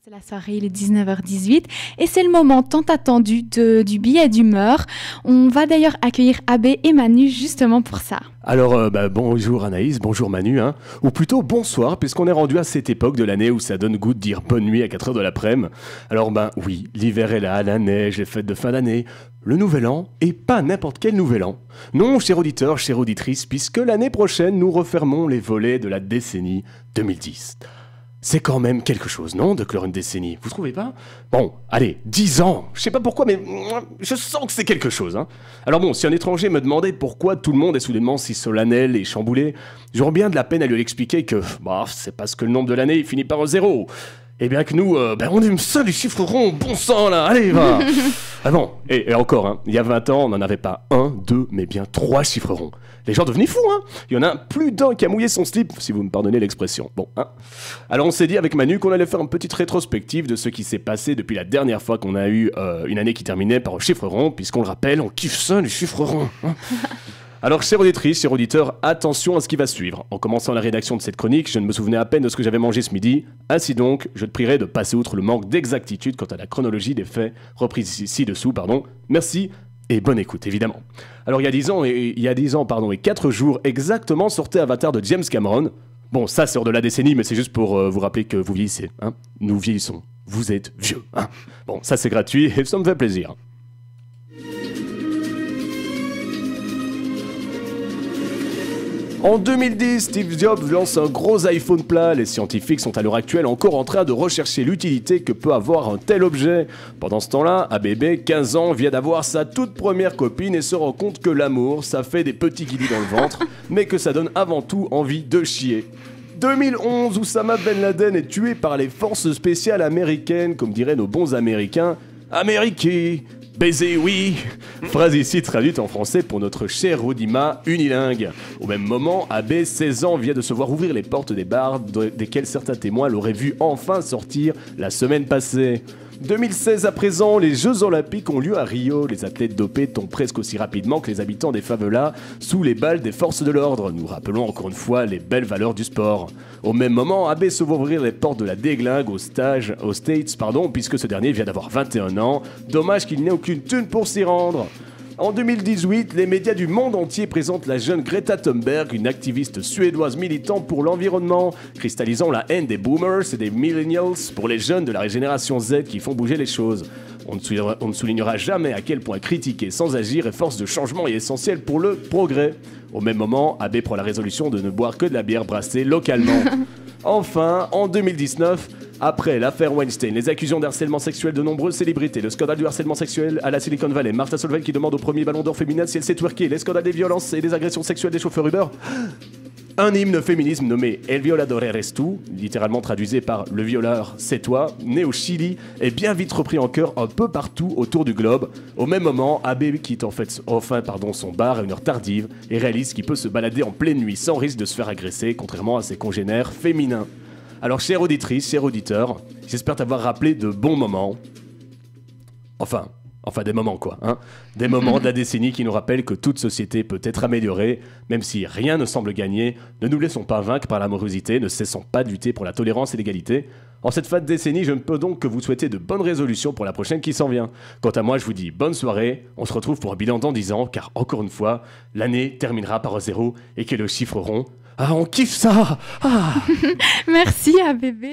C'est la soirée, il est 19h18 et c'est le moment tant attendu du billet d'humeur. On va d'ailleurs accueillir Abbé et Manu justement pour ça. Alors, bonjour Anaïs, bonjour Manu, hein. Ou plutôt bonsoir, puisqu'on est rendu à cette époque de l'année où ça donne goût de dire bonne nuit à 4h de l'après-midi. Alors oui, l'hiver est là, la neige, les fêtes de fin d'année, le nouvel an, et pas n'importe quel nouvel an. Non, cher auditeur, chère auditrice, puisque l'année prochaine, nous refermons les volets de la décennie 2010. C'est quand même quelque chose, non, de clore une décennie, vous trouvez pas? Bon, allez, 10 ans, je sais pas pourquoi, mais je sens que c'est quelque chose, hein. Alors bon, si un étranger me demandait pourquoi tout le monde est soudainement si solennel et chamboulé, j'aurais bien de la peine à lui expliquer que, c'est parce que le nombre de l'année finit par 0. Et bien que nous, on aime ça, les chiffres ronds, bon sang là, allez, va. Ah bon, et encore, hein, il y a 20 ans, on n'en avait pas 1, 2, mais bien 3 chiffres ronds. Les gens devenaient fous, hein. Il y en a plus d'un qui a mouillé son slip, si vous me pardonnez l'expression. Bon, hein. Alors on s'est dit avec Manu qu'on allait faire une petite rétrospective de ce qui s'est passé depuis la dernière fois qu'on a eu une année qui terminait par un chiffre rond, puisqu'on le rappelle, on kiffe ça, les chiffres ronds, hein. Alors, chère auditrice, chers auditeurs, attention à ce qui va suivre. En commençant la rédaction de cette chronique, je ne me souvenais à peine de ce que j'avais mangé ce midi. Ainsi donc, je te prierai de passer outre le manque d'exactitude quant à la chronologie des faits repris ci-dessous. Merci et bonne écoute, évidemment. Alors, il y a 10 ans et 4 jours exactement sortait Avatar de James Cameron. Bon, ça c'est hors de la décennie, mais c'est juste pour vous rappeler que vous vieillissez, hein. Nous vieillissons. Vous êtes vieux, hein. Bon, ça c'est gratuit et ça me fait plaisir. En 2010, Steve Jobs lance un gros iPhone plat. Les scientifiques sont à l'heure actuelle encore en train de rechercher l'utilité que peut avoir un tel objet. Pendant ce temps-là, ABB, 15 ans, vient d'avoir sa toute première copine et se rend compte que l'amour, ça fait des petits guillis dans le ventre, mais que ça donne avant tout envie de chier. 2011, Oussama Ben Laden est tué par les forces spéciales américaines, comme diraient nos bons américains. Américains, baiser oui. Phrase ici traduite en français pour notre cher Rodima unilingue. Au même moment, Abbé, 16 ans, vient de se voir ouvrir les portes des bars desquels certains témoins l'auraient vu enfin sortir la semaine passée. 2016 à présent, les Jeux Olympiques ont lieu à Rio. Les athlètes dopés tombent presque aussi rapidement que les habitants des favelas sous les balles des forces de l'ordre. Nous rappelons encore une fois les belles valeurs du sport. Au même moment, Abbé se voit ouvrir les portes de la déglingue aux States, puisque ce dernier vient d'avoir 21 ans. Dommage qu'il n'ait aucune thune pour s'y rendre. En 2018, les médias du monde entier présentent la jeune Greta Thunberg, une activiste suédoise militante pour l'environnement, cristallisant la haine des boomers et des millennials pour les jeunes de la génération Z qui font bouger les choses. On ne soulignera jamais à quel point critiquer sans agir et force de changement est essentiel pour le progrès. Au même moment, Abbé prend la résolution de ne boire que de la bière brassée localement. Enfin, en 2019, après l'affaire Weinstein, les accusations d'harcèlement sexuel de nombreuses célébrités, le scandale du harcèlement sexuel à la Silicon Valley, Martha Solveig qui demande au premier ballon d'or féminin si elle s'est twerkée, les scandales des violences et des agressions sexuelles des chauffeurs Uber, un hymne féminisme nommé El Violador Eres Tu, littéralement traduisé par Le violeur c'est toi, né au Chili, est bien vite repris en chœur un peu partout autour du globe. Au même moment, Abbé quitte enfin son bar à une heure tardive et réalise qu'il peut se balader en pleine nuit sans risque de se faire agresser, contrairement à ses congénères féminins. Alors, chère auditrice, chers auditeurs, j'espère t'avoir rappelé de bons moments. Enfin, des moments quoi, hein. Des moments de la décennie qui nous rappellent que toute société peut être améliorée, même si rien ne semble gagner. Ne nous laissons pas vaincre par l'amorosité, ne cessons pas de lutter pour la tolérance et l'égalité. En cette fin de décennie, je ne peux donc que vous souhaiter de bonnes résolutions pour la prochaine qui s'en vient. Quant à moi, je vous dis bonne soirée, on se retrouve pour un bilan dans 10 ans, car encore une fois, l'année terminera par un 0 et que le chiffre rond. Ah, on kiffe ça! Ah. Merci ABB.